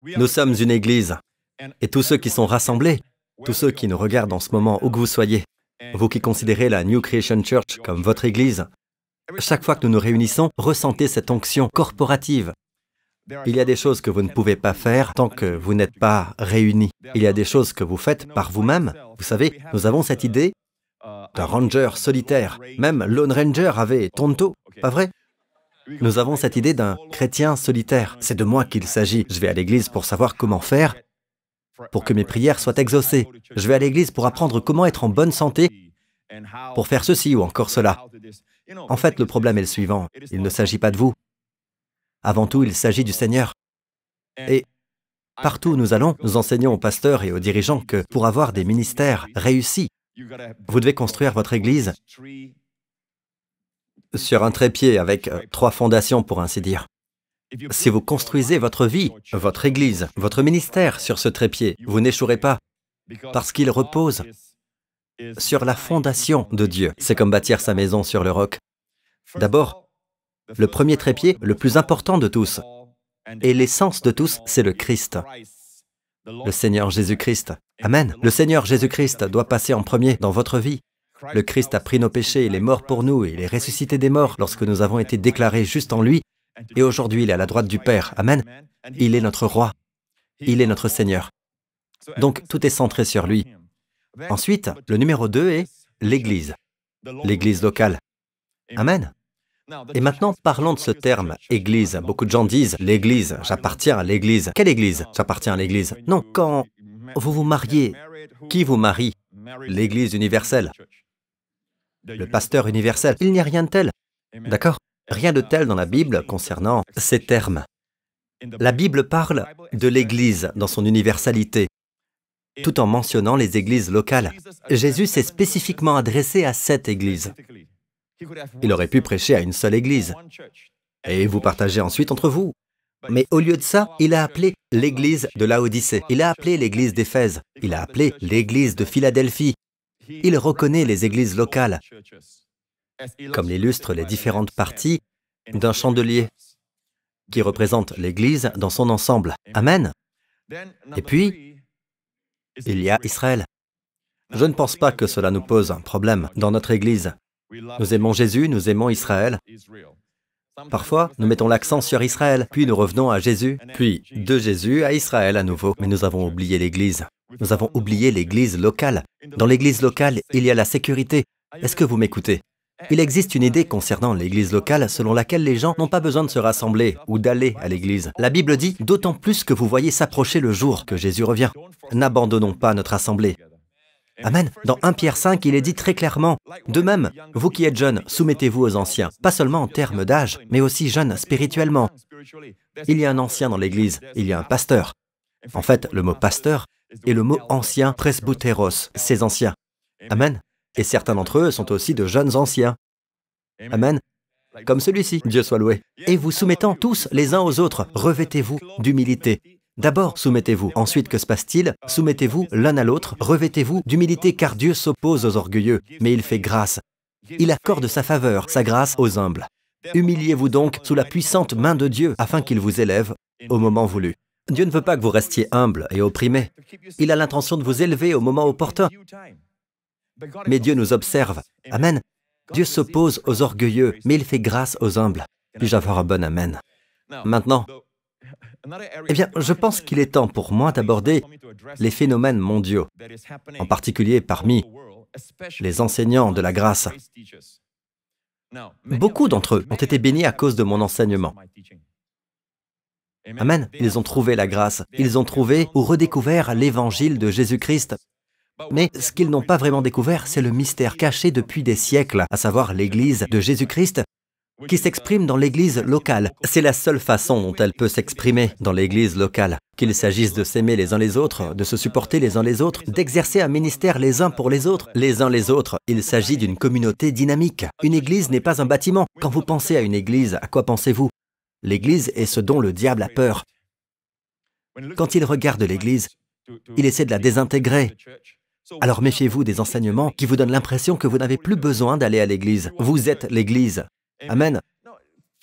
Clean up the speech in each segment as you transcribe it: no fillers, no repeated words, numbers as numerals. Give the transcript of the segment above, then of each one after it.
Nous sommes une église. Et tous ceux qui sont rassemblés, tous ceux qui nous regardent en ce moment, où que vous soyez, vous qui considérez la New Creation Church comme votre église, chaque fois que nous nous réunissons, ressentez cette onction corporative. Il y a des choses que vous ne pouvez pas faire tant que vous n'êtes pas réunis. Il y a des choses que vous faites par vous-même. Vous savez, nous avons cette idée d'un ranger solitaire. Même Lone Ranger avait Tonto, pas vrai? Nous avons cette idée d'un chrétien solitaire. C'est de moi qu'il s'agit. Je vais à l'église pour savoir comment faire, pour que mes prières soient exaucées. Je vais à l'église pour apprendre comment être en bonne santé, pour faire ceci ou encore cela. En fait, le problème est le suivant. Il ne s'agit pas de vous. Avant tout, il s'agit du Seigneur. Et partout où nous allons, nous enseignons aux pasteurs et aux dirigeants que pour avoir des ministères réussis, vous devez construire votre église sur un trépied avec 3 fondations, pour ainsi dire. Si vous construisez votre vie, votre église, votre ministère sur ce trépied, vous n'échouerez pas, parce qu'il repose sur la fondation de Dieu. C'est comme bâtir sa maison sur le roc. D'abord, le premier trépied, le plus important de tous, et l'essence de tous, c'est le Christ, le Seigneur Jésus-Christ. Amen. Le Seigneur Jésus-Christ doit passer en premier dans votre vie. Le Christ a pris nos péchés, il est mort pour nous, il est ressuscité des morts lorsque nous avons été déclarés justes en lui, et aujourd'hui il est à la droite du Père. Amen. Il est notre roi, il est notre Seigneur. Donc tout est centré sur lui. Ensuite, le numéro 2 est l'Église, l'Église locale. Amen. Et maintenant, parlons de ce terme, Église. Beaucoup de gens disent, l'Église, j'appartiens à l'Église. Quelle Église? J'appartiens à l'Église. Non, quand vous vous mariez, qui vous marie? L'Église universelle. Le pasteur universel. Il n'y a rien de tel. D'accord? Rien de tel dans la Bible concernant ces termes. La Bible parle de l'Église dans son universalité, tout en mentionnant les églises locales. Jésus s'est spécifiquement adressé à cette Église. Il aurait pu prêcher à une seule Église, et vous partagez ensuite entre vous. Mais au lieu de ça, il a appelé l'Église de Laodicée, il a appelé l'Église d'Éphèse, il a appelé l'Église de Philadelphie. Il reconnaît les églises locales, comme l'illustrent les différentes parties d'un chandelier, qui représente l'Église dans son ensemble. Amen. Et puis, il y a Israël. Je ne pense pas que cela nous pose un problème dans notre Église. Nous aimons Jésus, nous aimons Israël. Parfois, nous mettons l'accent sur Israël, puis nous revenons à Jésus, puis de Jésus à Israël à nouveau. Mais nous avons oublié l'Église. Nous avons oublié l'Église locale. Dans l'Église locale, il y a la sécurité. Est-ce que vous m'écoutez? Il existe une idée concernant l'Église locale selon laquelle les gens n'ont pas besoin de se rassembler ou d'aller à l'Église. La Bible dit, d'autant plus que vous voyez s'approcher le jour que Jésus revient. N'abandonnons pas notre assemblée. Amen. Dans 1 Pierre 5, il est dit très clairement, de même, vous qui êtes jeunes, soumettez-vous aux anciens, pas seulement en termes d'âge, mais aussi jeunes spirituellement. Il y a un ancien dans l'Église, il y a un pasteur. En fait, le mot pasteur est le mot ancien, presbyteros, ces anciens. Amen. Et certains d'entre eux sont aussi de jeunes anciens. Amen. Comme celui-ci, Dieu soit loué. Et vous soumettant tous les uns aux autres, revêtez-vous d'humilité. D'abord, soumettez-vous. Ensuite, que se passe-t-il? Soumettez-vous l'un à l'autre, revêtez-vous d'humilité, car Dieu s'oppose aux orgueilleux, mais il fait grâce. Il accorde sa faveur, sa grâce aux humbles. Humiliez-vous donc sous la puissante main de Dieu, afin qu'il vous élève au moment voulu. Dieu ne veut pas que vous restiez humble et opprimé. Il a l'intention de vous élever au moment opportun. Mais Dieu nous observe. Amen. Dieu s'oppose aux orgueilleux, mais il fait grâce aux humbles. Puis-je avoir un bon amen? Maintenant, eh bien, je pense qu'il est temps pour moi d'aborder les phénomènes mondiaux, en particulier parmi les enseignants de la grâce. Beaucoup d'entre eux ont été bénis à cause de mon enseignement. Amen. Ils ont trouvé la grâce, ils ont trouvé ou redécouvert l'évangile de Jésus-Christ. Mais ce qu'ils n'ont pas vraiment découvert, c'est le mystère caché depuis des siècles, à savoir l'Église de Jésus-Christ, qui s'exprime dans l'Église locale. C'est la seule façon dont elle peut s'exprimer dans l'Église locale. Qu'il s'agisse de s'aimer les uns les autres, de se supporter les uns les autres, d'exercer un ministère les uns pour les autres. Les uns les autres, il s'agit d'une communauté dynamique. Une Église n'est pas un bâtiment. Quand vous pensez à une Église, à quoi pensez-vous? L'Église est ce dont le diable a peur. Quand il regarde l'Église, il essaie de la désintégrer. Alors méfiez-vous des enseignements qui vous donnent l'impression que vous n'avez plus besoin d'aller à l'Église. Vous êtes l'Église. Amen.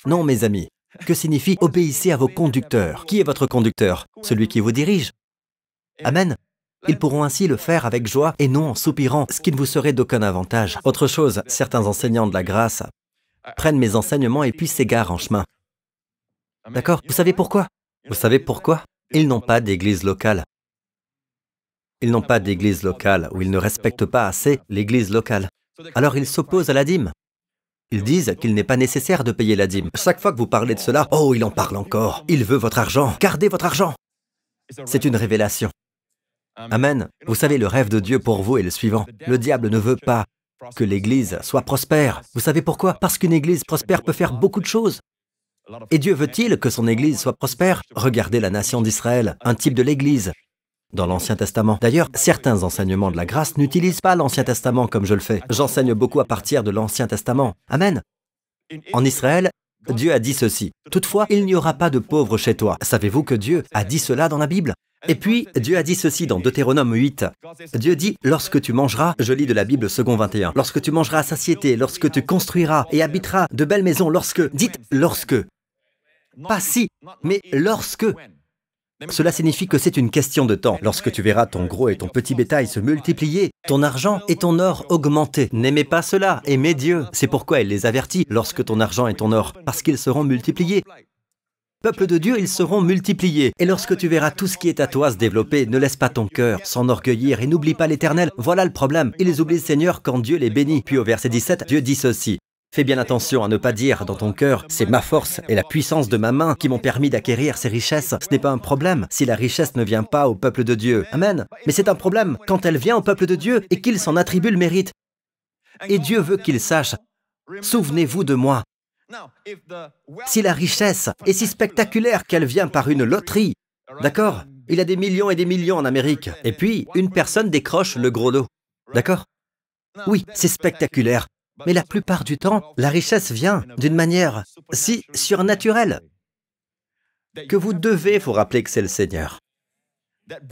Non, mes amis, Que signifie obéissez à vos conducteurs? Qui est votre conducteur? Celui qui vous dirige. Amen. Ils pourront ainsi le faire avec joie et non en soupirant, ce qui ne vous serait d'aucun avantage. Autre chose, certains enseignants de la grâce prennent mes enseignements et puis s'égarent en chemin. D'accord? Vous savez pourquoi? Vous savez pourquoi? Ils n'ont pas d'église locale. Ils n'ont pas d'église locale, ou ils ne respectent pas assez l'église locale. Alors ils s'opposent à la dîme. Ils disent qu'il n'est pas nécessaire de payer la dîme. Chaque fois que vous parlez de cela, oh, il en parle encore. Il veut votre argent. Gardez votre argent. C'est une révélation. Amen. Vous savez, le rêve de Dieu pour vous est le suivant. Le diable ne veut pas que l'église soit prospère. Vous savez pourquoi? Parce qu'une église prospère peut faire beaucoup de choses. Et Dieu veut-il que son église soit prospère? Regardez la nation d'Israël, un type de l'église dans l'Ancien Testament. D'ailleurs, certains enseignements de la grâce n'utilisent pas l'Ancien Testament comme je le fais. J'enseigne beaucoup à partir de l'Ancien Testament. Amen. En Israël, Dieu a dit ceci. Toutefois, il n'y aura pas de pauvres chez toi. Savez-vous que Dieu a dit cela dans la Bible? Et puis, Dieu a dit ceci dans Deutéronome 8. Dieu dit, lorsque tu mangeras, je lis de la Bible second 21, lorsque tu mangeras à satiété, lorsque tu construiras et habiteras de belles maisons, dites lorsque. Pas si, mais lorsque. Cela signifie que c'est une question de temps. Lorsque tu verras ton gros et ton petit bétail se multiplier, ton argent et ton or augmenter. N'aimez pas cela, aimez Dieu. C'est pourquoi il les avertit, lorsque ton argent et ton or, parce qu'ils seront multipliés. Peuple de Dieu, ils seront multipliés. Et lorsque tu verras tout ce qui est à toi se développer, ne laisse pas ton cœur s'enorgueillir et n'oublie pas l'Éternel. Voilà le problème. Ils oublient le Seigneur quand Dieu les bénit. Puis au verset 17, Dieu dit ceci. Fais bien attention à ne pas dire dans ton cœur, c'est ma force et la puissance de ma main qui m'ont permis d'acquérir ces richesses. Ce n'est pas un problème si la richesse ne vient pas au peuple de Dieu. Amen. Mais c'est un problème quand elle vient au peuple de Dieu et qu'il s'en attribue le mérite. Et Dieu veut qu'il sache, souvenez-vous de moi. Si la richesse est si spectaculaire qu'elle vient par une loterie, d'accord? Il y a des millions et des millions en Amérique. Et puis, une personne décroche le gros lot. D'accord? Oui, c'est spectaculaire. Mais la plupart du temps, la richesse vient d'une manière si surnaturelle que vous devez vous rappeler que c'est le Seigneur.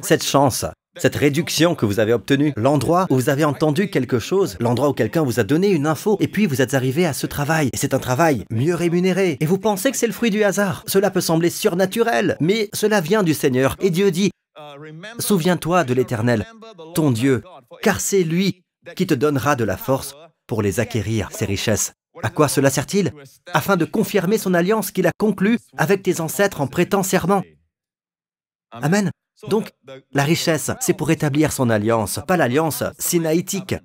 Cette chance, cette réduction que vous avez obtenue, l'endroit où vous avez entendu quelque chose, l'endroit où quelqu'un vous a donné une info, et puis vous êtes arrivé à ce travail, et c'est un travail mieux rémunéré, et vous pensez que c'est le fruit du hasard. Cela peut sembler surnaturel, mais cela vient du Seigneur. Et Dieu dit, souviens-toi de l'Éternel, ton Dieu, car c'est lui qui te donnera de la force pour les acquérir, ces richesses. À quoi cela sert-il? Afin de confirmer son alliance qu'il a conclue avec tes ancêtres en prêtant serment. Amen. Donc, la richesse, c'est pour établir son alliance, pas l'alliance sinaïtique.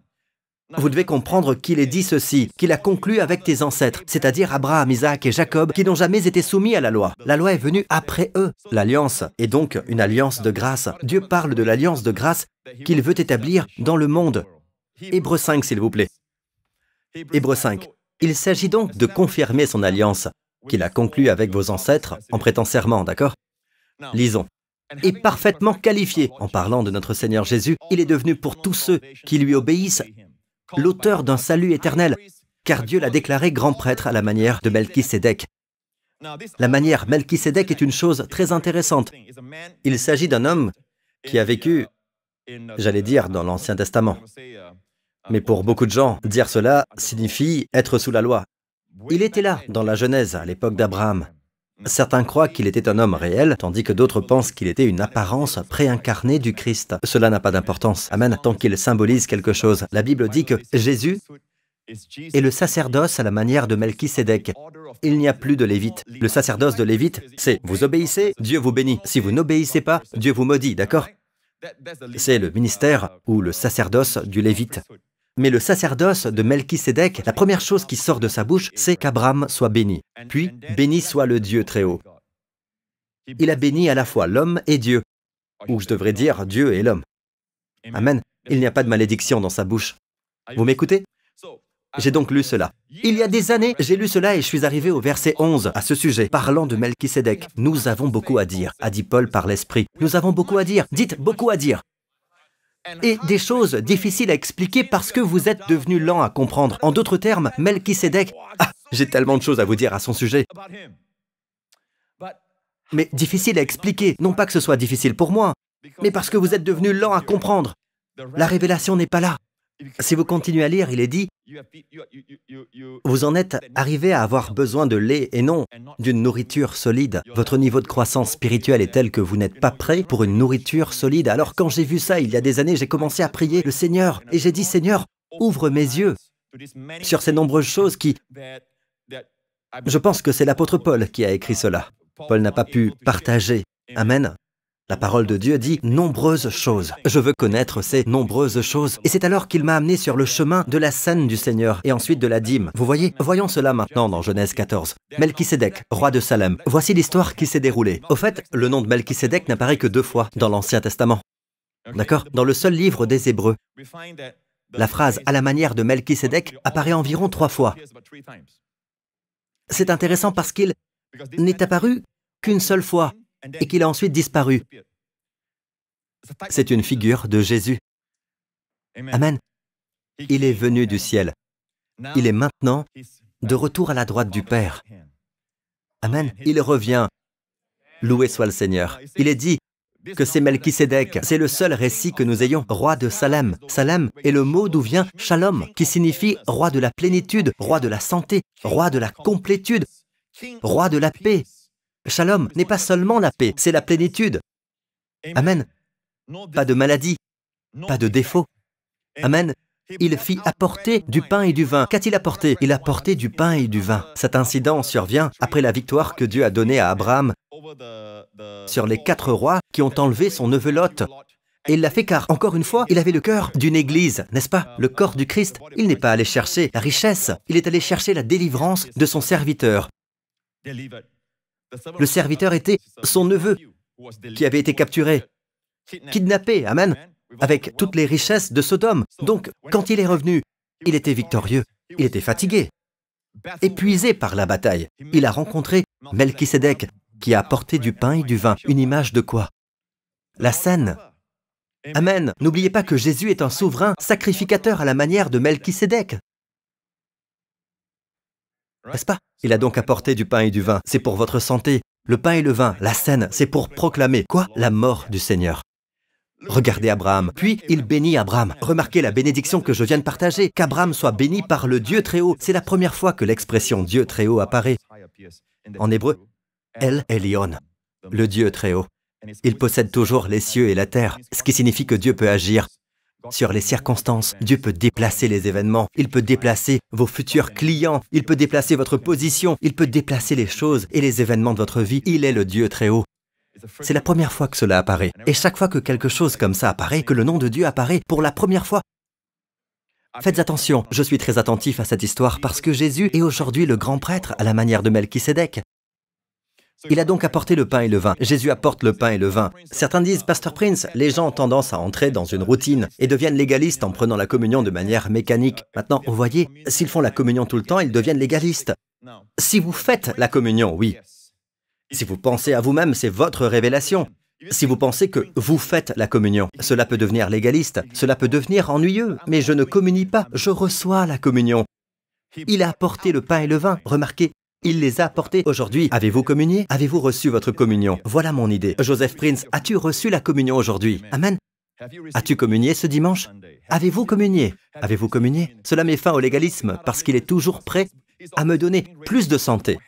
Vous devez comprendre qu'il est dit ceci, qu'il a conclu avec tes ancêtres, c'est-à-dire Abraham, Isaac et Jacob, qui n'ont jamais été soumis à la loi. La loi est venue après eux. L'alliance est donc une alliance de grâce. Dieu parle de l'alliance de grâce qu'il veut établir dans le monde. Hébreux 5, s'il vous plaît. Hébreux 5. Il s'agit donc de confirmer son alliance qu'il a conclue avec vos ancêtres en prêtant serment, d'accord? Lisons. Et parfaitement qualifié, en parlant de notre Seigneur Jésus, il est devenu pour tous ceux qui lui obéissent l'auteur d'un salut éternel, car Dieu l'a déclaré grand prêtre à la manière de Melchisédek. La manière Melchisédek est une chose très intéressante. Il s'agit d'un homme qui a vécu, j'allais dire, dans l'Ancien Testament. Mais pour beaucoup de gens, dire cela signifie être sous la loi. Il était là, dans la Genèse, à l'époque d'Abraham. Certains croient qu'il était un homme réel, tandis que d'autres pensent qu'il était une apparence préincarnée du Christ. Cela n'a pas d'importance. Amen. Tant qu'il symbolise quelque chose. La Bible dit que Jésus est le sacerdoce à la manière de Melchisédek. Il n'y a plus de Lévite. Le sacerdoce de Lévite, c'est vous obéissez, Dieu vous bénit. Si vous n'obéissez pas, Dieu vous maudit, d'accord? C'est le ministère ou le sacerdoce du Lévite. Mais le sacerdoce de Melchisédek, la première chose qui sort de sa bouche, c'est qu'Abraham soit béni. Puis, béni soit le Dieu très haut. Il a béni à la fois l'homme et Dieu. Ou je devrais dire Dieu et l'homme. Amen. Il n'y a pas de malédiction dans sa bouche. Vous m'écoutez? J'ai donc lu cela. Il y a des années, j'ai lu cela et je suis arrivé au verset 11 à ce sujet, parlant de Melchisédek. Nous avons beaucoup à dire, a dit Paul par l'Esprit. Nous avons beaucoup à dire. Dites beaucoup à dire. Et des choses difficiles à expliquer parce que vous êtes devenus lents à comprendre. En d'autres termes, Melchisédek... Ah, j'ai tellement de choses à vous dire à son sujet. Mais difficile à expliquer, non pas que ce soit difficile pour moi, mais parce que vous êtes devenus lents à comprendre. La révélation n'est pas là. Si vous continuez à lire, il est dit, Vous en êtes arrivé à avoir besoin de lait et non d'une nourriture solide. Votre niveau de croissance spirituelle est tel que vous n'êtes pas prêt pour une nourriture solide. Alors quand j'ai vu ça il y a des années, j'ai commencé à prier le Seigneur et j'ai dit, Seigneur, ouvre mes yeux sur ces nombreuses choses qui... Je pense que c'est l'apôtre Paul qui a écrit cela. Paul n'a pas pu partager. Amen. La parole de Dieu dit « nombreuses choses ». Je veux connaître ces nombreuses choses. Et c'est alors qu'il m'a amené sur le chemin de la scène du Seigneur et ensuite de la dîme. Vous voyez, voyons cela maintenant dans Genèse 14. Melchisédek, roi de Salem. Voici l'histoire qui s'est déroulée. Au fait, le nom de Melchisédek n'apparaît que 2 fois dans l'Ancien Testament. D'accord? Dans le seul livre des Hébreux. La phrase « à la manière de Melchisédek » apparaît environ 3 fois. C'est intéressant parce qu'il n'est apparu qu'une seule fois et qu'il a ensuite disparu. C'est une figure de Jésus. Amen. Il est venu du ciel. Il est maintenant de retour à la droite du Père. Amen. Il revient. Loué soit le Seigneur. Il est dit que c'est Melchisédek. C'est le seul récit que nous ayons, roi de Salem. Salem est le mot d'où vient Shalom, qui signifie roi de la plénitude, roi de la santé, roi de la complétude, roi de la paix. Shalom n'est pas seulement la paix, c'est la plénitude. Amen. Pas de maladie, pas de défaut. Amen. Il fit apporter du pain et du vin. Qu'a-t-il apporté? Il a apporté du pain et du vin. Cet incident survient après la victoire que Dieu a donnée à Abraham sur les 4 rois qui ont enlevé son neveu Lot. Et il l'a fait car, encore une fois, il avait le cœur d'une église, n'est-ce pas? Le corps du Christ. Il n'est pas allé chercher la richesse, il est allé chercher la délivrance de son serviteur. Le serviteur était son neveu, qui avait été capturé, kidnappé, amen, avec toutes les richesses de Sodome. Donc, quand il est revenu, il était victorieux, il était fatigué, épuisé par la bataille. Il a rencontré Melchisédek, qui a apporté du pain et du vin. Une image de quoi? La scène. Amen. N'oubliez pas que Jésus est un souverain sacrificateur à la manière de Melchisédek. N'est-ce pas? Il a donc apporté du pain et du vin. C'est pour votre santé. Le pain et le vin, la scène, c'est pour proclamer quoi? La mort du Seigneur. Regardez Abraham. Puis il bénit Abraham. Remarquez la bénédiction que je viens de partager. Qu'Abraham soit béni par le Dieu Très-Haut. C'est la première fois que l'expression Dieu Très-Haut apparaît. En hébreu, El Elyon, le Dieu Très-Haut. Il possède toujours les cieux et la terre, ce qui signifie que Dieu peut agir sur les circonstances. Dieu peut déplacer les événements, il peut déplacer vos futurs clients, il peut déplacer votre position, il peut déplacer les choses et les événements de votre vie. Il est le Dieu Très-Haut. C'est la première fois que cela apparaît. Et chaque fois que quelque chose comme ça apparaît, que le nom de Dieu apparaît pour la première fois, faites attention, je suis très attentif à cette histoire parce que Jésus est aujourd'hui le grand prêtre à la manière de Melchisédek. Il a donc apporté le pain et le vin. Jésus apporte le pain et le vin. Certains disent, Pasteur Prince, les gens ont tendance à entrer dans une routine et deviennent légalistes en prenant la communion de manière mécanique. Maintenant, vous voyez, s'ils font la communion tout le temps, ils deviennent légalistes. Si vous faites la communion, oui. Si vous pensez à vous-même, c'est votre révélation. Si vous pensez que vous faites la communion, cela peut devenir légaliste, cela peut devenir ennuyeux, mais je ne communie pas, je reçois la communion. Il a apporté le pain et le vin, remarquez. Il les a apportés. Aujourd'hui, avez-vous communié? Avez-vous reçu votre communion? Voilà mon idée. Joseph Prince, as-tu reçu la communion aujourd'hui? Amen. As-tu communié ce dimanche? Avez-vous communié? Avez-vous communié? Cela met fin au légalisme parce qu'il est toujours prêt à me donner plus de santé,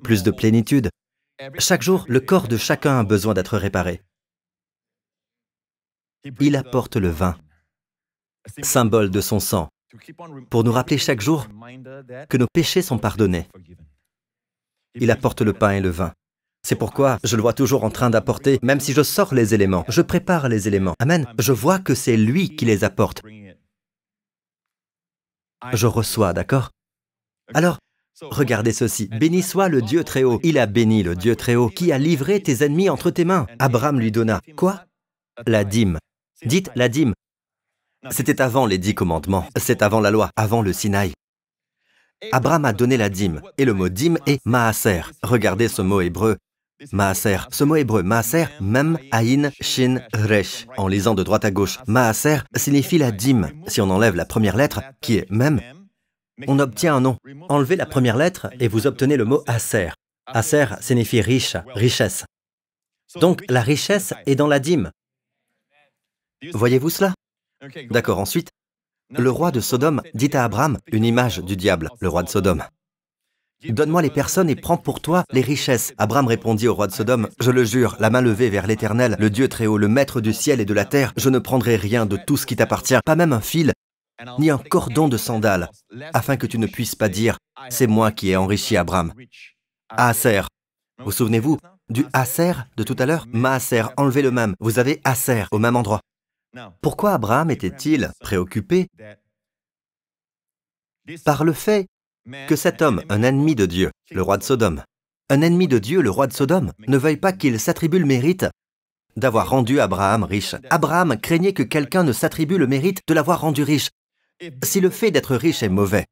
plus de plénitude. Chaque jour, le corps de chacun a besoin d'être réparé. Il apporte le vin, symbole de son sang, pour nous rappeler chaque jour que nos péchés sont pardonnés. Il apporte le pain et le vin. C'est pourquoi je le vois toujours en train d'apporter, même si je sors les éléments, je prépare les éléments. Amen. Je vois que c'est lui qui les apporte. Je reçois, d'accord? Alors, regardez ceci. Béni soit le Dieu Très-Haut. Il a béni le Dieu Très-Haut, qui a livré tes ennemis entre tes mains. Abraham lui donna quoi? La dîme. Dites la dîme. C'était avant les 10 commandements, c'est avant la loi, avant le Sinaï. Abraham a donné la dîme, et le mot dîme est maaser. Regardez ce mot hébreu, maaser. Ce mot hébreu, maaser, mem, aïn, shin, resh. En lisant de droite à gauche, maaser signifie la dîme. Si on enlève la première lettre, qui est mem, on obtient un nom. Enlevez la première lettre et vous obtenez le mot aser. Aser signifie riche, richesse. Donc la richesse est dans la dîme. Voyez-vous cela? D'accord, ensuite, Le roi de Sodome dit à Abraham, une image du diable, le roi de Sodome. Donne-moi les personnes et prends pour toi les richesses. Abraham répondit au roi de Sodome, je le jure, la main levée vers l'Éternel, le Dieu très haut, le maître du ciel et de la terre, je ne prendrai rien de tout ce qui t'appartient, pas même un fil, ni un cordon de sandales, afin que tu ne puisses pas dire, c'est moi qui ai enrichi Abraham. Aaser, vous souvenez-vous du Aaser de tout à l'heure? Maaser, enlevez le même, vous avez Aaser au même endroit. Pourquoi Abraham était-il préoccupé par le fait que cet homme, un ennemi de Dieu, le roi de Sodome, un ennemi de Dieu, le roi de Sodome, ne veuille pas qu'il s'attribue le mérite d'avoir rendu Abraham riche. Abraham craignait que quelqu'un ne s'attribue le mérite de l'avoir rendu riche. Si le fait d'être riche est mauvais,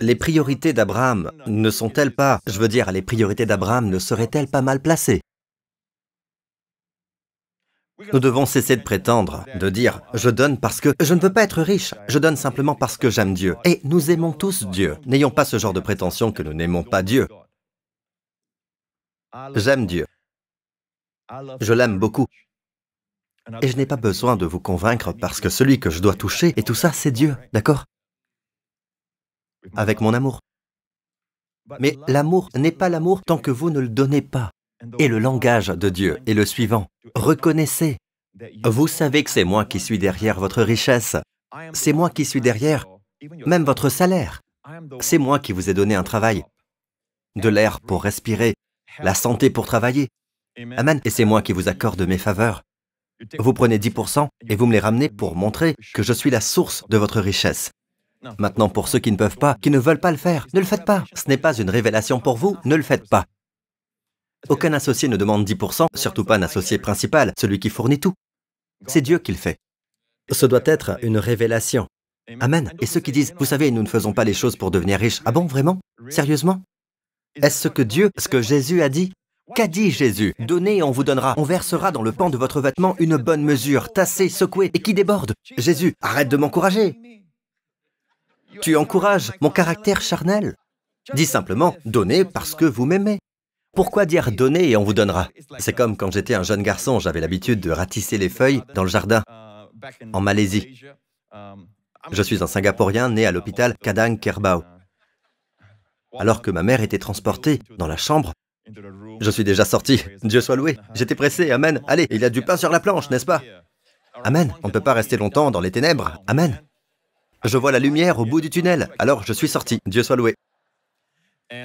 les priorités d'Abraham ne sont-elles pas, les priorités d'Abraham ne seraient-elles pas mal placées? Nous devons cesser de prétendre, de dire « je donne parce que je ne veux pas être riche, je donne simplement parce que j'aime Dieu ». Et nous aimons tous Dieu. N'ayons pas ce genre de prétention que nous n'aimons pas Dieu. J'aime Dieu. Je l'aime beaucoup. Et je n'ai pas besoin de vous convaincre parce que celui que je dois toucher, et tout ça, c'est Dieu, d'accord? Avec mon amour. Mais l'amour n'est pas l'amour tant que vous ne le donnez pas. Et le langage de Dieu est le suivant. Reconnaissez. Vous savez que c'est moi qui suis derrière votre richesse. C'est moi qui suis derrière même votre salaire. C'est moi qui vous ai donné un travail, de l'air pour respirer, la santé pour travailler. Amen. Et c'est moi qui vous accorde mes faveurs. Vous prenez 10% et vous me les ramenez pour montrer que je suis la source de votre richesse. Maintenant, pour ceux qui ne peuvent pas, qui ne veulent pas le faire, ne le faites pas. Ce n'est pas une révélation pour vous, ne le faites pas. Aucun associé ne demande 10%, surtout pas un associé principal, celui qui fournit tout. C'est Dieu qui le fait. Ce doit être une révélation. Amen. Et ceux qui disent, vous savez, nous ne faisons pas les choses pour devenir riches. Ah bon, vraiment? Sérieusement? Est-ce ce que Jésus a dit? Qu'a dit Jésus? Donnez et on vous donnera. On versera dans le pan de votre vêtement une bonne mesure, tassée, secouée et qui déborde. Jésus, arrête de m'encourager. Tu encourages mon caractère charnel. Dis simplement, donnez parce que vous m'aimez. Pourquoi dire donner et on vous donnera? C'est comme quand j'étais un jeune garçon, j'avais l'habitude de ratisser les feuilles dans le jardin, en Malaisie. Je suis un Singapourien né à l'hôpital Kadang Kerbau. Alors que ma mère était transportée dans la chambre, je suis déjà sorti, Dieu soit loué. J'étais pressé, amen. Allez, il y a du pain sur la planche, n'est-ce pas? Amen. On ne peut pas rester longtemps dans les ténèbres, amen. Je vois la lumière au bout du tunnel, alors je suis sorti, Dieu soit loué.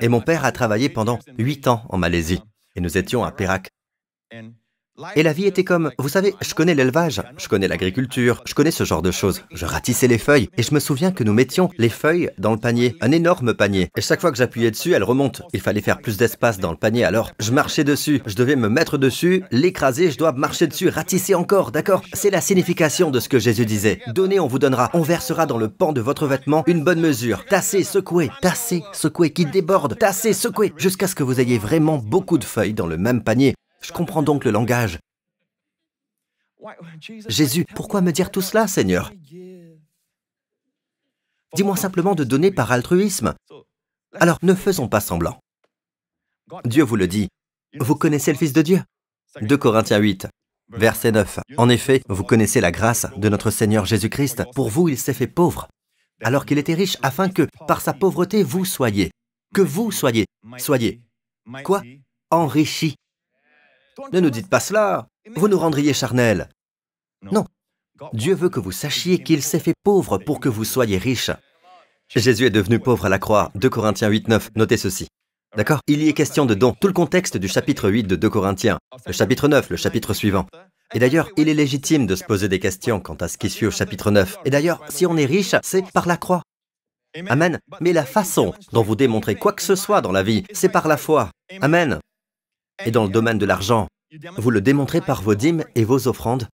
Et mon père a travaillé pendant 8 ans en Malaisie, et nous étions à Perak. Et la vie était comme, vous savez, je connais l'élevage, je connais l'agriculture, je connais ce genre de choses. Je ratissais les feuilles, et je me souviens que nous mettions les feuilles dans le panier, un énorme panier. Et chaque fois que j'appuyais dessus, elles remontent. Il fallait faire plus d'espace dans le panier, alors je marchais dessus. Je devais me mettre dessus, l'écraser, je dois marcher dessus, ratisser encore, d'accord? C'est la signification de ce que Jésus disait. Donnez, on vous donnera. On versera dans le pan de votre vêtement une bonne mesure. Tassez, secouez, qui déborde, tassez, secouez, jusqu'à ce que vous ayez vraiment beaucoup de feuilles dans le même panier. Je comprends donc le langage. Jésus, pourquoi me dire tout cela, Seigneur? Dis-moi simplement de donner par altruisme. Alors, ne faisons pas semblant. Dieu vous le dit. Vous connaissez le Fils de Dieu? 2 Corinthiens 8, verset 9. En effet, vous connaissez la grâce de notre Seigneur Jésus-Christ. Pour vous, il s'est fait pauvre, alors qu'il était riche, afin que, par sa pauvreté, vous soyez. Que vous soyez. Soyez. Quoi? Enrichis. Ne nous dites pas cela. Vous nous rendriez charnels. Non. Dieu veut que vous sachiez qu'il s'est fait pauvre pour que vous soyez riches. Jésus est devenu pauvre à la croix. 2 Corinthiens 8, 9. Notez ceci. D'accord? Il y est question de dons. Tout le contexte du chapitre 8 de 2 Corinthiens. Le chapitre 9, le chapitre suivant. Et d'ailleurs, il est légitime de se poser des questions quant à ce qui suit au chapitre 9. Et d'ailleurs, si on est riche, c'est par la croix. Amen. Mais la façon dont vous démontrez quoi que ce soit dans la vie, c'est par la foi. Amen. Et dans le domaine de l'argent, vous le démontrez par vos dîmes et vos offrandes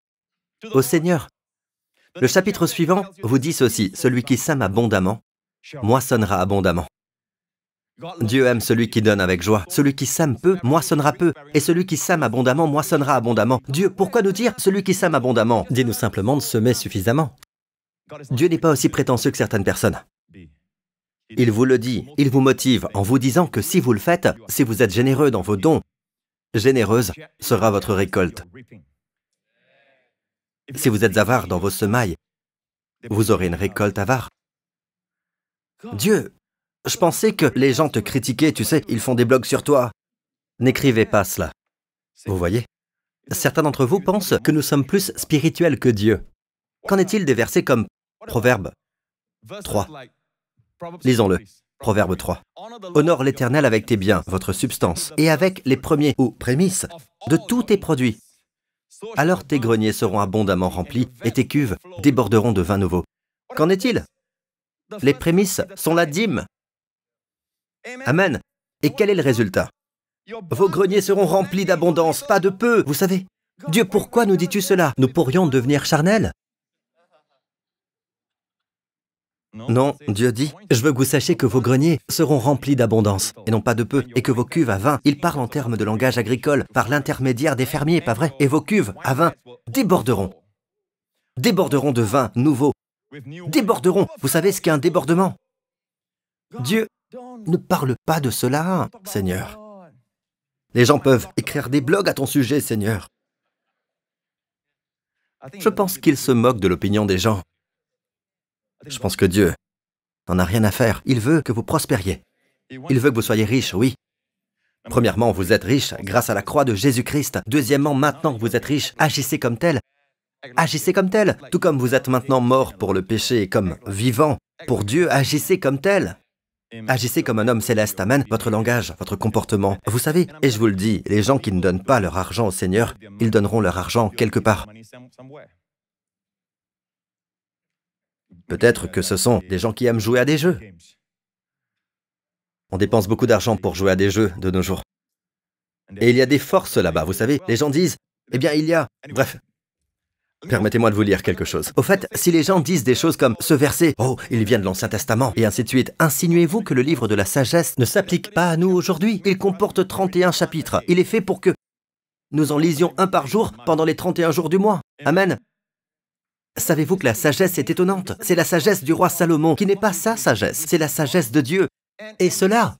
au Seigneur. Le chapitre suivant vous dit ceci, celui qui sème abondamment, moissonnera abondamment. Dieu aime celui qui donne avec joie. Celui qui sème peu, moissonnera peu. Et celui qui sème abondamment, moissonnera abondamment. Dieu, pourquoi nous dire celui qui sème abondamment? Dis-nous simplement de semer suffisamment. Dieu n'est pas aussi prétentieux que certaines personnes. Il vous le dit, il vous motive en vous disant que si vous le faites, si vous êtes généreux dans vos dons, généreuse sera votre récolte. Si vous êtes avare dans vos semailles, vous aurez une récolte avare. Dieu, je pensais que les gens te critiquaient, tu sais, ils font des blogs sur toi. N'écrivez pas cela. Vous voyez? Certains d'entre vous pensent que nous sommes plus spirituels que Dieu. Qu'en est-il des versets comme Proverbe 3? Lisons-le. Proverbe 3. Honore l'Éternel avec tes biens, votre substance, et avec les premiers ou prémices de tous tes produits. Alors tes greniers seront abondamment remplis et tes cuves déborderont de vin nouveau. Qu'en est-il? Les prémices sont la dîme. Amen. Et quel est le résultat? Vos greniers seront remplis d'abondance, pas de peu, vous savez. Dieu, pourquoi nous dis-tu cela? Nous pourrions devenir charnels? Non, Dieu dit, je veux que vous sachiez que vos greniers seront remplis d'abondance, et non pas de peu, et que vos cuves à vin, il parle en termes de langage agricole, par l'intermédiaire des fermiers, pas vrai? Et vos cuves à vin déborderont. Déborderont de vin nouveau. Déborderont. Vous savez ce qu'est un débordement? Dieu ne parle pas de cela, Seigneur. Les gens peuvent écrire des blogs à ton sujet, Seigneur. Je pense qu'ils se moquent de l'opinion des gens. Je pense que Dieu n'en a rien à faire. Il veut que vous prospériez. Il veut que vous soyez riches, oui. Premièrement, vous êtes riches grâce à la croix de Jésus-Christ. Deuxièmement, maintenant que vous êtes riches, agissez comme tel. Agissez comme tel. Tout comme vous êtes maintenant mort pour le péché et comme vivant pour Dieu, agissez comme tel. Agissez comme un homme céleste, amen, votre langage, votre comportement. Vous savez, et je vous le dis, les gens qui ne donnent pas leur argent au Seigneur, ils donneront leur argent quelque part. Peut-être que ce sont des gens qui aiment jouer à des jeux. On dépense beaucoup d'argent pour jouer à des jeux de nos jours. Et il y a des forces là-bas, vous savez. Les gens disent, eh bien il y a... Bref, permettez-moi de vous lire quelque chose. Au fait, si les gens disent des choses comme ce verset, oh, il vient de l'Ancien Testament, et ainsi de suite, insinuez-vous que le livre de la sagesse ne s'applique pas à nous aujourd'hui? Il comporte 31 chapitres. Il est fait pour que nous en lisions un par jour pendant les 31 jours du mois. Amen. Savez-vous que la sagesse est étonnante? C'est la sagesse du roi Salomon, qui n'est pas sa sagesse, c'est la sagesse de Dieu. Et cela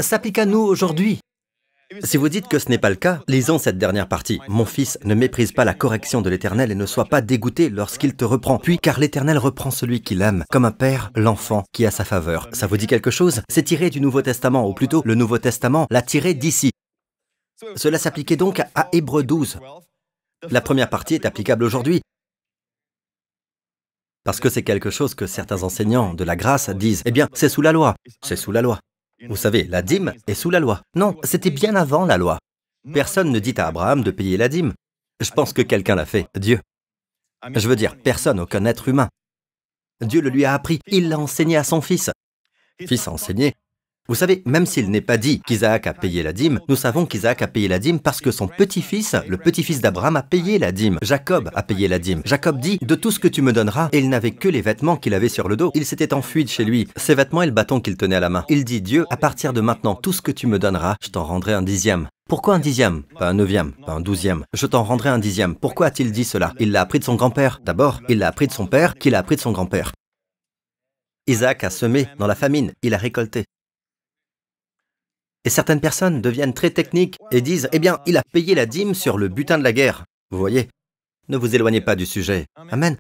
s'applique à nous aujourd'hui. Si vous dites que ce n'est pas le cas, lisons cette dernière partie. « Mon fils, ne méprise pas la correction de l'Éternel et ne sois pas dégoûté lorsqu'il te reprend. Puis, car l'Éternel reprend celui qu'il aime, comme un père l'enfant qui a sa faveur. » Ça vous dit quelque chose? C'est tiré du Nouveau Testament, ou plutôt, le Nouveau Testament l'a tiré d'ici. Cela s'appliquait donc à Hébreux 12. La première partie est applicable aujourd'hui. Parce que c'est quelque chose que certains enseignants de la grâce disent. Eh bien, c'est sous la loi. C'est sous la loi. Vous savez, la dîme est sous la loi. Non, c'était bien avant la loi. Personne ne dit à Abraham de payer la dîme. Je pense que quelqu'un l'a fait, Dieu. Je veux dire, personne, aucun être humain. Dieu le lui a appris, il l'a enseigné à son fils. Fils a enseigné. Vous savez, même s'il n'est pas dit qu'Isaac a payé la dîme, nous savons qu'Isaac a payé la dîme parce que son petit-fils, le petit-fils d'Abraham, a payé la dîme. Jacob a payé la dîme. Jacob dit, de tout ce que tu me donneras, et il n'avait que les vêtements qu'il avait sur le dos. Il s'était enfui de chez lui, ses vêtements et le bâton qu'il tenait à la main. Il dit, Dieu, à partir de maintenant, tout ce que tu me donneras, je t'en rendrai un dixième. Pourquoi un dixième? Pas un neuvième, pas un douzième. Je t'en rendrai un dixième. Pourquoi a-t-il dit cela? Il l'a appris de son grand-père. D'abord, il l'a appris de son père, qui l'a appris de son grand-père. Isaac a semé dans la famine, il a récolté. Et certaines personnes deviennent très techniques et disent, eh bien, il a payé la dîme sur le butin de la guerre. Vous voyez? Ne vous éloignez pas du sujet. Amen.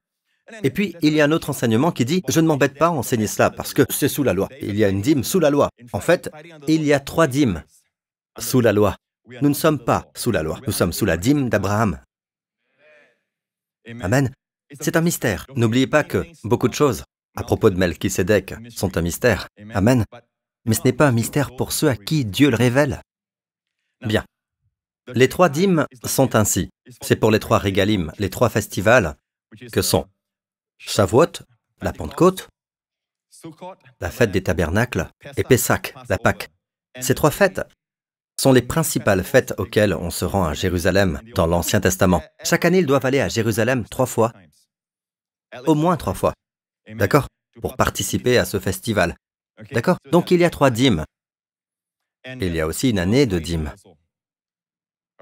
Et puis, il y a un autre enseignement qui dit, je ne m'embête pas à enseigner cela parce que c'est sous la loi. Il y a une dîme sous la loi. En fait, il y a 3 dîmes sous la loi. Nous ne sommes pas sous la loi. Nous sommes sous la dîme d'Abraham. Amen. C'est un mystère. N'oubliez pas que beaucoup de choses à propos de Melchisédek sont un mystère. Amen. Mais ce n'est pas un mystère pour ceux à qui Dieu le révèle. Bien. Les 3 dîmes sont ainsi. C'est pour les 3 régalim, les 3 festivals, que sont Shavuot, la Pentecôte, la fête des tabernacles, et Pessach, la Pâque. Ces 3 fêtes sont les principales fêtes auxquelles on se rend à Jérusalem dans l'Ancien Testament. Chaque année, ils doivent aller à Jérusalem 3 fois, au moins 3 fois, d'accord, pour participer à ce festival. D'accord? Donc il y a 3 dîmes. Il y a aussi une année de dîmes.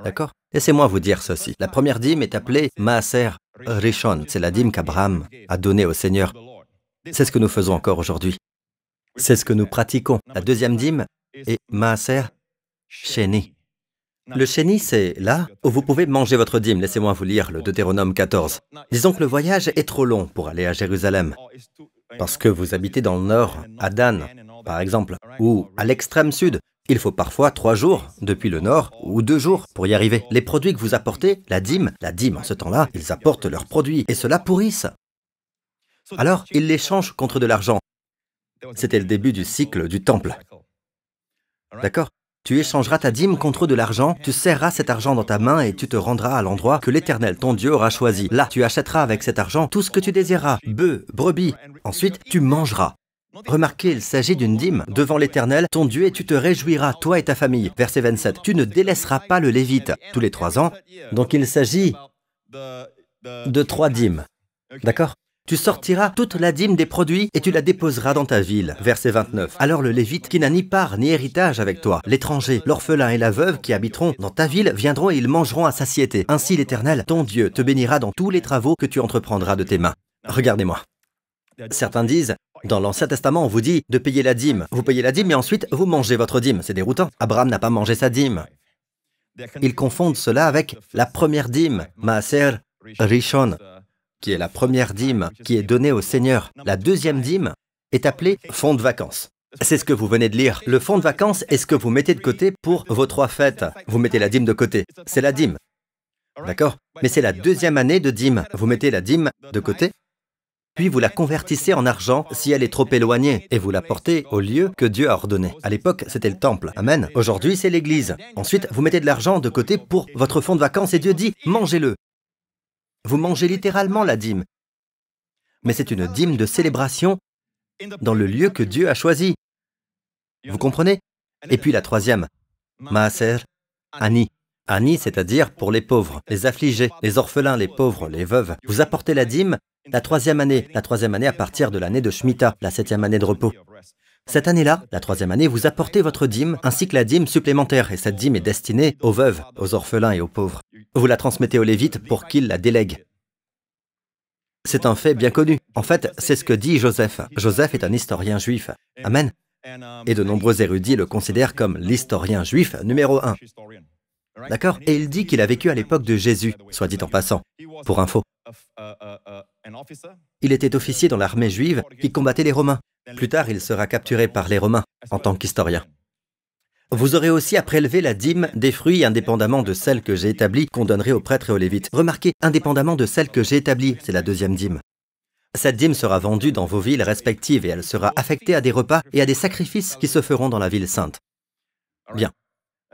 D'accord? Laissez-moi vous dire ceci. La première dîme est appelée Maaser Rishon. C'est la dîme qu'Abraham a donnée au Seigneur. C'est ce que nous faisons encore aujourd'hui. C'est ce que nous pratiquons. La deuxième dîme est Maaser Sheni. Le chéni, c'est là où vous pouvez manger votre dîme. Laissez-moi vous lire le Deutéronome 14. Disons que le voyage est trop long pour aller à Jérusalem, parce que vous habitez dans le nord, à Dan, par exemple, ou à l'extrême sud. Il faut parfois 3 jours depuis le nord, ou 2 jours pour y arriver. Les produits que vous apportez, la dîme en ce temps-là, ils apportent leurs produits, et cela pourrisse. Alors, ils l'échangent contre de l'argent. C'était le début du cycle du temple. D'accord? Tu échangeras ta dîme contre de l'argent, tu serreras cet argent dans ta main et tu te rendras à l'endroit que l'Éternel, ton Dieu, aura choisi. Là, tu achèteras avec cet argent tout ce que tu désireras, bœufs, brebis. Ensuite, tu mangeras. Remarquez, il s'agit d'une dîme devant l'Éternel, ton Dieu, et tu te réjouiras, toi et ta famille. Verset 27. Tu ne délaisseras pas le Lévite tous les 3 ans. Donc il s'agit de 3 dîmes. D'accord? Tu sortiras toute la dîme des produits et tu la déposeras dans ta ville. Verset 29. Alors le Lévite, qui n'a ni part ni héritage avec toi, l'étranger, l'orphelin et la veuve qui habiteront dans ta ville viendront et ils mangeront à satiété. Ainsi l'Éternel, ton Dieu, te bénira dans tous les travaux que tu entreprendras de tes mains. Regardez-moi. Certains disent, dans l'Ancien Testament, on vous dit de payer la dîme. Vous payez la dîme et ensuite vous mangez votre dîme. C'est déroutant. Abraham n'a pas mangé sa dîme. Ils confondent cela avec la première dîme, Maaser Rishon, qui est la première dîme qui est donnée au Seigneur. La deuxième dîme est appelée fonds de vacances. C'est ce que vous venez de lire. Le fonds de vacances est ce que vous mettez de côté pour vos 3 fêtes. Vous mettez la dîme de côté. C'est la dîme. D'accord? Mais c'est la deuxième année de dîme. Vous mettez la dîme de côté, puis vous la convertissez en argent si elle est trop éloignée, et vous la portez au lieu que Dieu a ordonné. À l'époque, c'était le temple. Amen. Aujourd'hui, c'est l'église. Ensuite, vous mettez de l'argent de côté pour votre fonds de vacances et Dieu dit, mangez-le. Vous mangez littéralement la dîme. Mais c'est une dîme de célébration dans le lieu que Dieu a choisi. Vous comprenez? Et puis la troisième, Maaser Ani. Ani, c'est-à-dire pour les pauvres, les affligés, les orphelins, les pauvres, les veuves. Vous apportez la dîme la troisième année à partir de l'année de Shemitah, la 7e année de repos. Cette année-là, la 3e année, vous apportez votre dîme ainsi que la dîme supplémentaire, et cette dîme est destinée aux veuves, aux orphelins et aux pauvres. Vous la transmettez aux Lévites pour qu'ils la délèguent. C'est un fait bien connu. En fait, c'est ce que dit Joseph. Joseph est un historien juif. Amen. Et de nombreux érudits le considèrent comme l'historien juif numéro 1. D'accord? Et il dit qu'il a vécu à l'époque de Jésus, soit dit en passant, pour info. Il était officier dans l'armée juive qui combattait les Romains. Plus tard, il sera capturé par les Romains en tant qu'historien. Vous aurez aussi à prélever la dîme des fruits indépendamment de celle que j'ai établie qu'on donnerait aux prêtres et aux Lévites. Remarquez, indépendamment de celle que j'ai établie, c'est la deuxième dîme. Cette dîme sera vendue dans vos villes respectives et elle sera affectée à des repas et à des sacrifices qui se feront dans la ville sainte. Bien,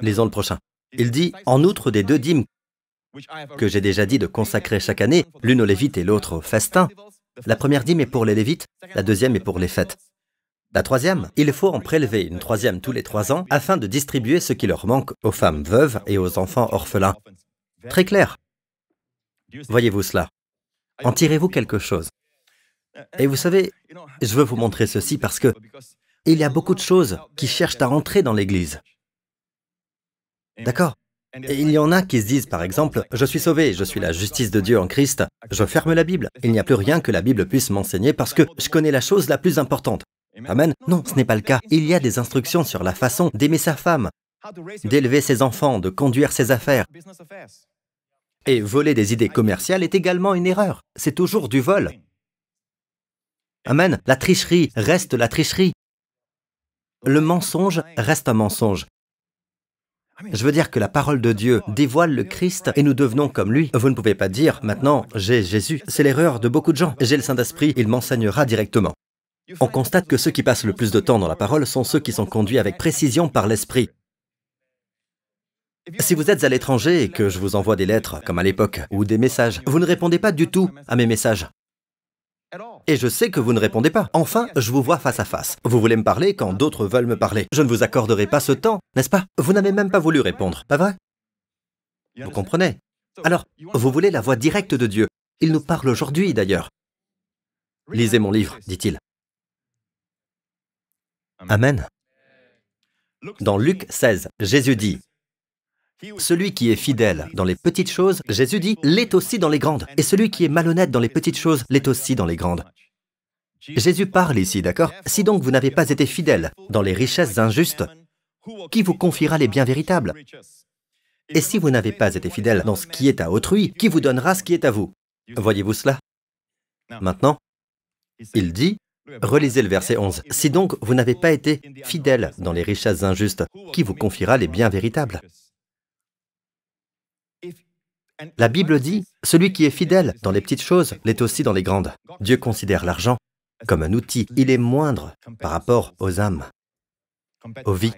lisons le prochain. Il dit, en outre des 2 dîmes que j'ai déjà dit de consacrer chaque année, l'une aux Lévites et l'autre au festin, la première dîme est pour les Lévites, la deuxième est pour les fêtes. La troisième, il faut en prélever une 3e tous les 3 ans afin de distribuer ce qui leur manque aux femmes veuves et aux enfants orphelins. Très clair. Voyez-vous cela? En tirez-vous quelque chose? Et vous savez, je veux vous montrer ceci parce que il y a beaucoup de choses qui cherchent à entrer dans l'Église. D'accord? Et il y en a qui se disent, par exemple, « Je suis sauvé, je suis la justice de Dieu en Christ, je ferme la Bible. Il n'y a plus rien que la Bible puisse m'enseigner parce que je connais la chose la plus importante. » Amen. Non, ce n'est pas le cas. Il y a des instructions sur la façon d'aimer sa femme, d'élever ses enfants, de conduire ses affaires. Et voler des idées commerciales est également une erreur. C'est toujours du vol. Amen. La tricherie reste la tricherie. Le mensonge reste un mensonge. Je veux dire que la parole de Dieu dévoile le Christ et nous devenons comme lui. Vous ne pouvez pas dire, maintenant, j'ai Jésus. C'est l'erreur de beaucoup de gens. J'ai le Saint-Esprit, il m'enseignera directement. On constate que ceux qui passent le plus de temps dans la parole sont ceux qui sont conduits avec précision par l'Esprit. Si vous êtes à l'étranger et que je vous envoie des lettres, comme à l'époque, ou des messages, vous ne répondez pas du tout à mes messages. Et je sais que vous ne répondez pas. Enfin, je vous vois face à face. Vous voulez me parler quand d'autres veulent me parler. Je ne vous accorderai pas ce temps, n'est-ce pas? Vous n'avez même pas voulu répondre, pas vrai? Vous comprenez? Alors, vous voulez la voix directe de Dieu. Il nous parle aujourd'hui, d'ailleurs. Lisez mon livre, dit-il. Amen. Dans Luc 16, Jésus dit, « Celui qui est fidèle dans les petites choses, Jésus dit, l'est aussi dans les grandes. Et celui qui est malhonnête dans les petites choses, l'est aussi dans les grandes. » Jésus parle ici, d'accord? Si donc vous n'avez pas été fidèle dans les richesses injustes, qui vous confiera les biens véritables? Et si vous n'avez pas été fidèle dans ce qui est à autrui, qui vous donnera ce qui est à vous? Voyez-vous cela? Maintenant, il dit, relisez le verset 11, « Si donc vous n'avez pas été fidèle dans les richesses injustes, qui vous confiera les biens véritables ?» La Bible dit, « Celui qui est fidèle dans les petites choses l'est aussi dans les grandes. » Dieu considère l'argent comme un outil. Il est moindre par rapport aux âmes, aux vies.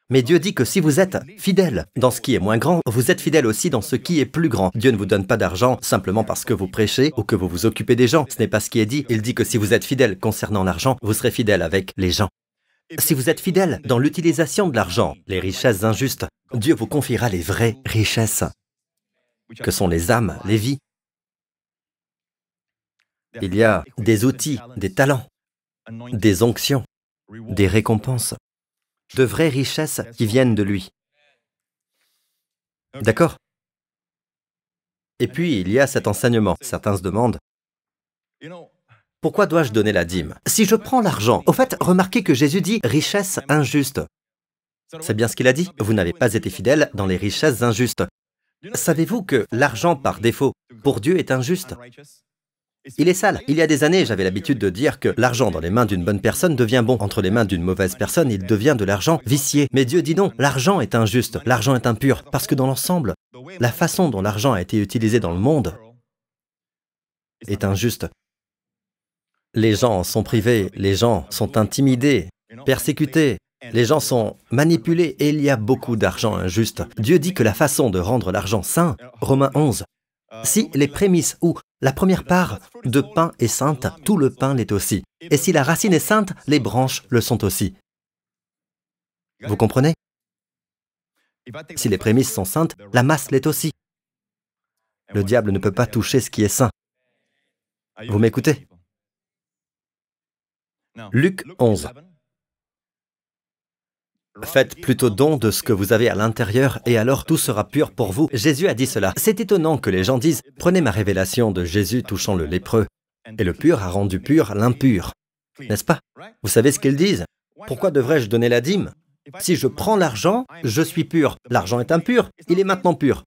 Mais Dieu dit que si vous êtes fidèle dans ce qui est moins grand, vous êtes fidèle aussi dans ce qui est plus grand. Dieu ne vous donne pas d'argent simplement parce que vous prêchez ou que vous vous occupez des gens. Ce n'est pas ce qui est dit. Il dit que si vous êtes fidèle concernant l'argent, vous serez fidèle avec les gens. Si vous êtes fidèle dans l'utilisation de l'argent, les richesses injustes, Dieu vous confiera les vraies richesses, que sont les âmes, les vies. Il y a des outils, des talents, des onctions, des récompenses, de vraies richesses qui viennent de lui. D'accord? Et puis, il y a cet enseignement. Certains se demandent, pourquoi dois-je donner la dîme? Si je prends l'argent, au fait, remarquez que Jésus dit « richesse injuste ». C'est bien ce qu'il a dit. Vous n'avez pas été fidèle dans les richesses injustes. Savez-vous que l'argent, par défaut, pour Dieu est injuste? Il est sale. Il y a des années, j'avais l'habitude de dire que l'argent dans les mains d'une bonne personne devient bon. Entre les mains d'une mauvaise personne, il devient de l'argent vicié. Mais Dieu dit non, l'argent est injuste, l'argent est impur. Parce que dans l'ensemble, la façon dont l'argent a été utilisé dans le monde est injuste. Les gens en sont privés, les gens sont intimidés, persécutés, les gens sont manipulés et il y a beaucoup d'argent injuste. Dieu dit que la façon de rendre l'argent saint, Romains 11, si les prémices ou la première part de pain est sainte, tout le pain l'est aussi. Et si la racine est sainte, les branches le sont aussi. Vous comprenez? Si les prémices sont saintes, la masse l'est aussi. Le diable ne peut pas toucher ce qui est saint. Vous m'écoutez? Luc 11. Faites plutôt don de ce que vous avez à l'intérieur et alors tout sera pur pour vous. Jésus a dit cela. C'est étonnant que les gens disent « Prenez ma révélation de Jésus touchant le lépreux. Et le pur a rendu pur l'impur. » N'est-ce pas? Vous savez ce qu'ils disent? Pourquoi devrais-je donner la dîme? Si je prends l'argent, je suis pur. L'argent est impur, il est maintenant pur.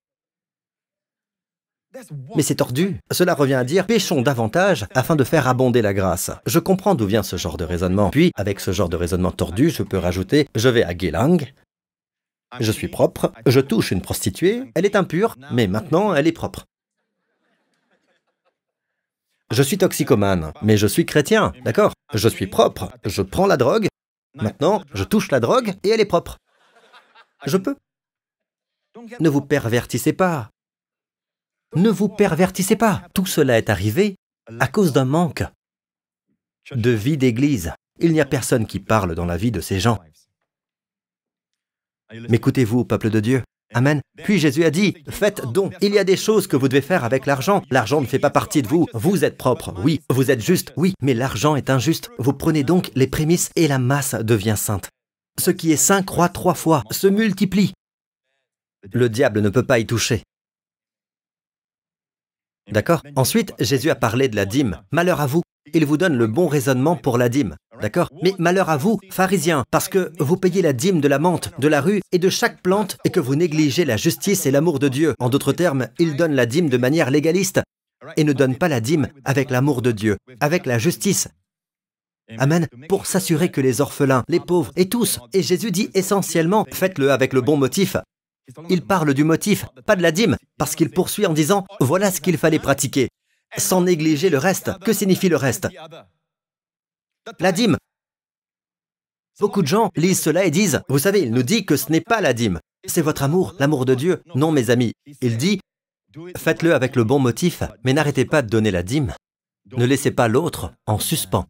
Mais c'est tordu. Cela revient à dire « Péchons davantage afin de faire abonder la grâce ». Je comprends d'où vient ce genre de raisonnement. Puis, avec ce genre de raisonnement tordu, je peux rajouter « Je vais à Geylang, je suis propre, je touche une prostituée, elle est impure, mais maintenant elle est propre. Je suis toxicomane, mais je suis chrétien, d'accord? Je suis propre, je prends la drogue, maintenant je touche la drogue et elle est propre. Je peux. Ne vous pervertissez pas. Ne vous pervertissez pas. Tout cela est arrivé à cause d'un manque de vie d'église. Il n'y a personne qui parle dans la vie de ces gens. M'écoutez-vous, peuple de Dieu? Amen. Puis Jésus a dit, faites don. Il y a des choses que vous devez faire avec l'argent. L'argent ne fait pas partie de vous. Vous êtes propre, oui. Vous êtes juste, oui. Mais l'argent est injuste. Vous prenez donc les prémices et la masse devient sainte. Ce qui est saint croît 3 fois, se multiplie. Le diable ne peut pas y toucher. D'accord? Ensuite, Jésus a parlé de la dîme. Malheur à vous. Il vous donne le bon raisonnement pour la dîme. D'accord? Mais malheur à vous, pharisiens, parce que vous payez la dîme de la menthe, de la rue et de chaque plante et que vous négligez la justice et l'amour de Dieu. En d'autres termes, il donne la dîme de manière légaliste et ne donne pas la dîme avec l'amour de Dieu, avec la justice. Amen. Pour s'assurer que les orphelins, les pauvres et tous, et Jésus dit essentiellement, faites-le avec le bon motif. Il parle du motif, pas de la dîme, parce qu'il poursuit en disant, voilà ce qu'il fallait pratiquer, sans négliger le reste. Que signifie le reste? La dîme. Beaucoup de gens lisent cela et disent, vous savez, il nous dit que ce n'est pas la dîme, c'est votre amour, l'amour de Dieu. Non, mes amis, il dit, faites-le avec le bon motif, mais n'arrêtez pas de donner la dîme. Ne laissez pas l'autre en suspens.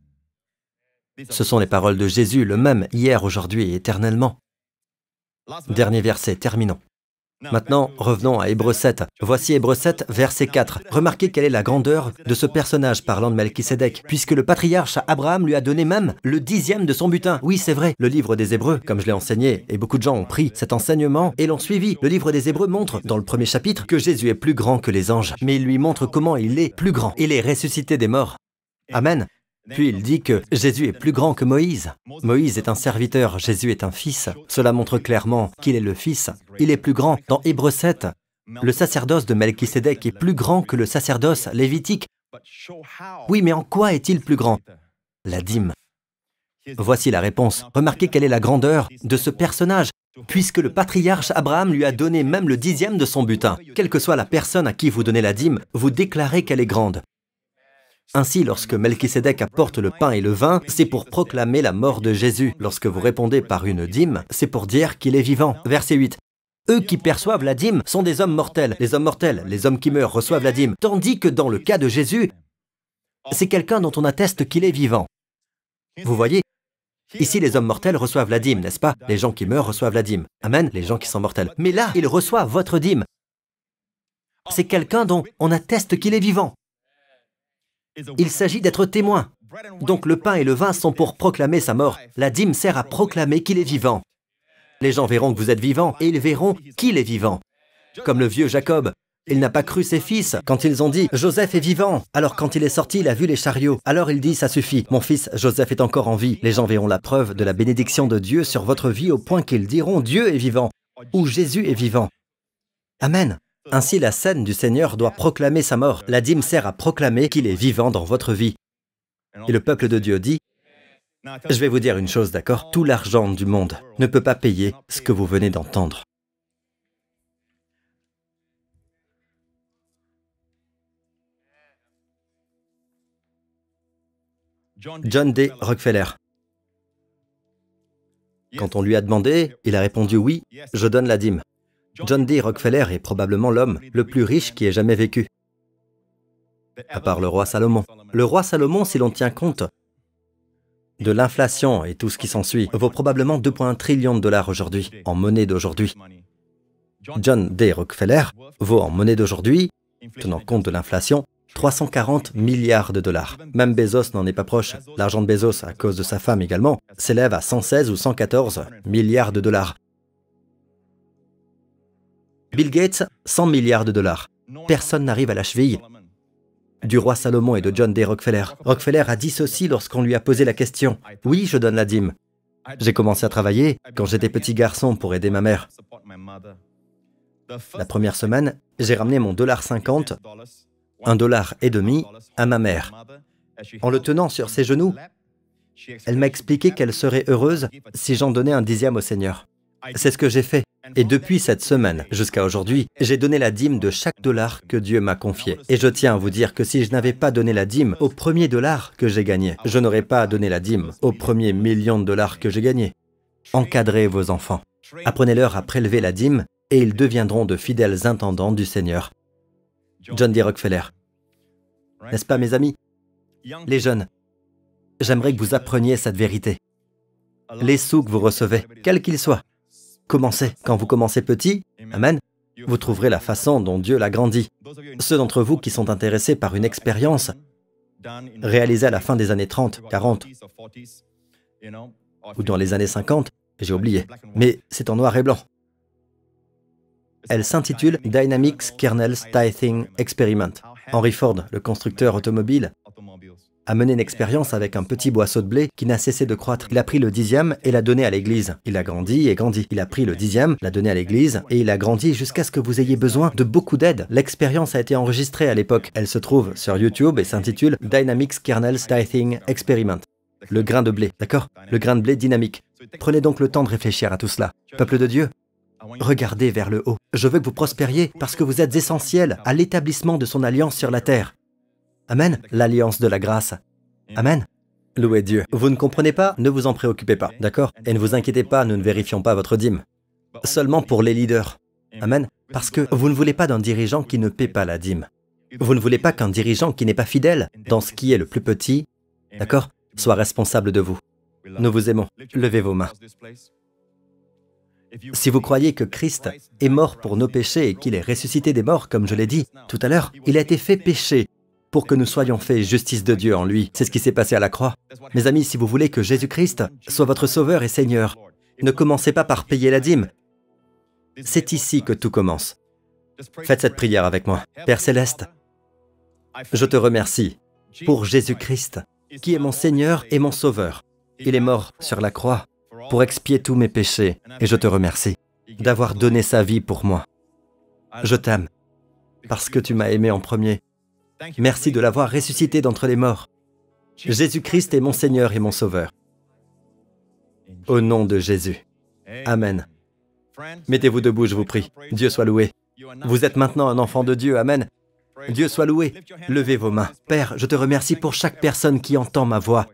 Ce sont les paroles de Jésus, le même hier, aujourd'hui et éternellement. Dernier verset, terminons. Maintenant, revenons à Hébreux 7. Voici Hébreux 7, verset 4. Remarquez quelle est la grandeur de ce personnage parlant de Melchisédek, puisque le patriarche Abraham lui a donné même le 10e de son butin. Oui, c'est vrai, le livre des Hébreux, comme je l'ai enseigné, et beaucoup de gens ont pris cet enseignement et l'ont suivi. Le livre des Hébreux montre, dans le premier chapitre, que Jésus est plus grand que les anges, mais il lui montre comment il est plus grand. Il est ressuscité des morts. Amen. Puis il dit que Jésus est plus grand que Moïse. Moïse est un serviteur, Jésus est un fils. Cela montre clairement qu'il est le fils. Il est plus grand. Dans Hébreux 7, le sacerdoce de Melchisédek est plus grand que le sacerdoce lévitique. Oui, mais en quoi est-il plus grand? La dîme. Voici la réponse. Remarquez quelle est la grandeur de ce personnage, puisque le patriarche Abraham lui a donné même le 10e de son butin. Quelle que soit la personne à qui vous donnez la dîme, vous déclarez qu'elle est grande. Ainsi, lorsque Melchisédek apporte le pain et le vin, c'est pour proclamer la mort de Jésus. Lorsque vous répondez par une dîme, c'est pour dire qu'il est vivant. Verset 8. Eux qui perçoivent la dîme sont des hommes mortels. Les hommes mortels, les hommes qui meurent reçoivent la dîme. Tandis que dans le cas de Jésus, c'est quelqu'un dont on atteste qu'il est vivant. Vous voyez? Ici, les hommes mortels reçoivent la dîme, n'est-ce pas? Les gens qui meurent reçoivent la dîme. Amen, les gens qui sont mortels. Mais là, il reçoit votre dîme. C'est quelqu'un dont on atteste qu'il est vivant. Il s'agit d'être témoin. Donc le pain et le vin sont pour proclamer sa mort. La dîme sert à proclamer qu'il est vivant. Les gens verront que vous êtes vivant et ils verront qu'il est vivant. Comme le vieux Jacob. Il n'a pas cru ses fils quand ils ont dit « Joseph est vivant ». Alors quand il est sorti, il a vu les chariots. Alors il dit « Ça suffit, mon fils Joseph est encore en vie ». Les gens verront la preuve de la bénédiction de Dieu sur votre vie au point qu'ils diront « Dieu est vivant » ou « Jésus est vivant ». Amen. Ainsi, la scène du Seigneur doit proclamer sa mort. La dîme sert à proclamer qu'il est vivant dans votre vie. Et le peuple de Dieu dit, je vais vous dire une chose, d'accord? Tout l'argent du monde ne peut pas payer ce que vous venez d'entendre. John D. Rockefeller. Quand on lui a demandé, il a répondu « Oui, je donne la dîme ». John D. Rockefeller est probablement l'homme le plus riche qui ait jamais vécu, à part le roi Salomon. Le roi Salomon, si l'on tient compte de l'inflation et tout ce qui s'ensuit, vaut probablement 2,1 trillions de dollars aujourd'hui, en monnaie d'aujourd'hui. John D. Rockefeller vaut en monnaie d'aujourd'hui, tenant compte de l'inflation, 340 milliards de dollars. Même Bezos n'en est pas proche. L'argent de Bezos, à cause de sa femme également, s'élève à 116 ou 114 milliards de dollars. Bill Gates, 100 milliards de dollars. Personne n'arrive à la cheville du roi Salomon et de John D. Rockefeller. Rockefeller a dit ceci lorsqu'on lui a posé la question. « Oui, je donne la dîme. J'ai commencé à travailler quand j'étais petit garçon pour aider ma mère. La première semaine, j'ai ramené mon $50, $1,50 à ma mère. En le tenant sur ses genoux, elle m'a expliqué qu'elle serait heureuse si j'en donnais un 10e au Seigneur. C'est ce que j'ai fait. Et depuis cette semaine jusqu'à aujourd'hui, j'ai donné la dîme de chaque dollar que Dieu m'a confié. Et je tiens à vous dire que si je n'avais pas donné la dîme au premier dollar que j'ai gagné, je n'aurais pas donné la dîme au premier million de dollars que j'ai gagné. Encadrez vos enfants. Apprenez-leur à prélever la dîme et ils deviendront de fidèles intendants du Seigneur. John D. Rockefeller. N'est-ce pas, mes amis? Les jeunes, j'aimerais que vous appreniez cette vérité. Les sous que vous recevez, quels qu'ils soient, commencez. Quand vous commencez petit, amen, vous trouverez la façon dont Dieu l'agrandit. Ceux d'entre vous qui sont intéressés par une expérience réalisée à la fin des années 30, 40, ou dans les années 50, j'ai oublié, mais c'est en noir et blanc. Elle s'intitule Dynamics Kernels Tithing Experiment. Henry Ford, le constructeur automobile, a mené une expérience avec un petit boisseau de blé qui n'a cessé de croître. Il a pris le 10e et l'a donné à l'église. Il a grandi et grandi. Il a pris le 10e, l'a donné à l'église et il a grandi jusqu'à ce que vous ayez besoin de beaucoup d'aide. L'expérience a été enregistrée à l'époque. Elle se trouve sur YouTube et s'intitule Dynamics Kernels Tithing Experiment. Le grain de blé, d'accord? Le grain de blé dynamique. Prenez donc le temps de réfléchir à tout cela. Peuple de Dieu, regardez vers le haut. Je veux que vous prospériez parce que vous êtes essentiels à l'établissement de son alliance sur la terre. Amen. L'alliance de la grâce. Amen. Louez Dieu. Vous ne comprenez pas? Ne vous en préoccupez pas, d'accord? Et ne vous inquiétez pas, nous ne vérifions pas votre dîme. Seulement pour les leaders. Amen. Parce que vous ne voulez pas d'un dirigeant qui ne paie pas la dîme. Vous ne voulez pas qu'un dirigeant qui n'est pas fidèle dans ce qui est le plus petit, d'accord, soit responsable de vous. Nous vous aimons. Levez vos mains. Si vous croyez que Christ est mort pour nos péchés et qu'il est ressuscité des morts, comme je l'ai dit tout à l'heure, il a été fait péché pour que nous soyons faits justice de Dieu en lui. C'est ce qui s'est passé à la croix. Mes amis, si vous voulez que Jésus-Christ soit votre Sauveur et Seigneur, ne commencez pas par payer la dîme. C'est ici que tout commence. Faites cette prière avec moi. Père Céleste, je te remercie pour Jésus-Christ qui est mon Seigneur et mon Sauveur. Il est mort sur la croix pour expier tous mes péchés, et je te remercie d'avoir donné sa vie pour moi. Je t'aime, parce que tu m'as aimé en premier. Merci de l'avoir ressuscité d'entre les morts. Jésus-Christ est mon Seigneur et mon Sauveur. Au nom de Jésus. Amen. Mettez-vous debout, je vous prie. Dieu soit loué. Vous êtes maintenant un enfant de Dieu. Amen. Dieu soit loué. Levez vos mains. Père, je te remercie pour chaque personne qui entend ma voix.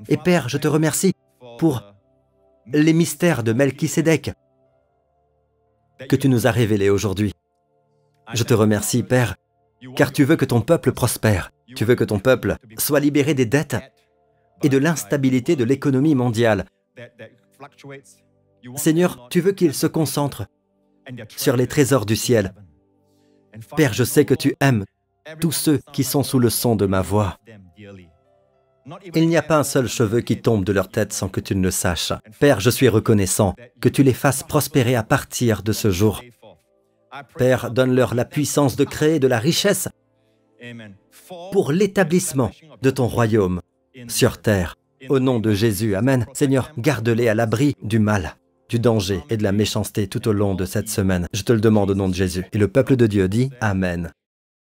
Et Père, je te remercie pour les mystères de Melchisédek que tu nous as révélés aujourd'hui. Je te remercie, Père, car tu veux que ton peuple prospère. Tu veux que ton peuple soit libéré des dettes et de l'instabilité de l'économie mondiale. Seigneur, tu veux qu'il se concentre sur les trésors du ciel. Père, je sais que tu aimes tous ceux qui sont sous le son de ma voix. Il n'y a pas un seul cheveu qui tombe de leur tête sans que tu ne le saches. Père, je suis reconnaissant que tu les fasses prospérer à partir de ce jour. Père, donne-leur la puissance de créer de la richesse pour l'établissement de ton royaume sur terre. Au nom de Jésus, Amen. Seigneur, garde-les à l'abri du mal, du danger et de la méchanceté tout au long de cette semaine. Je te le demande au nom de Jésus. Et le peuple de Dieu dit Amen.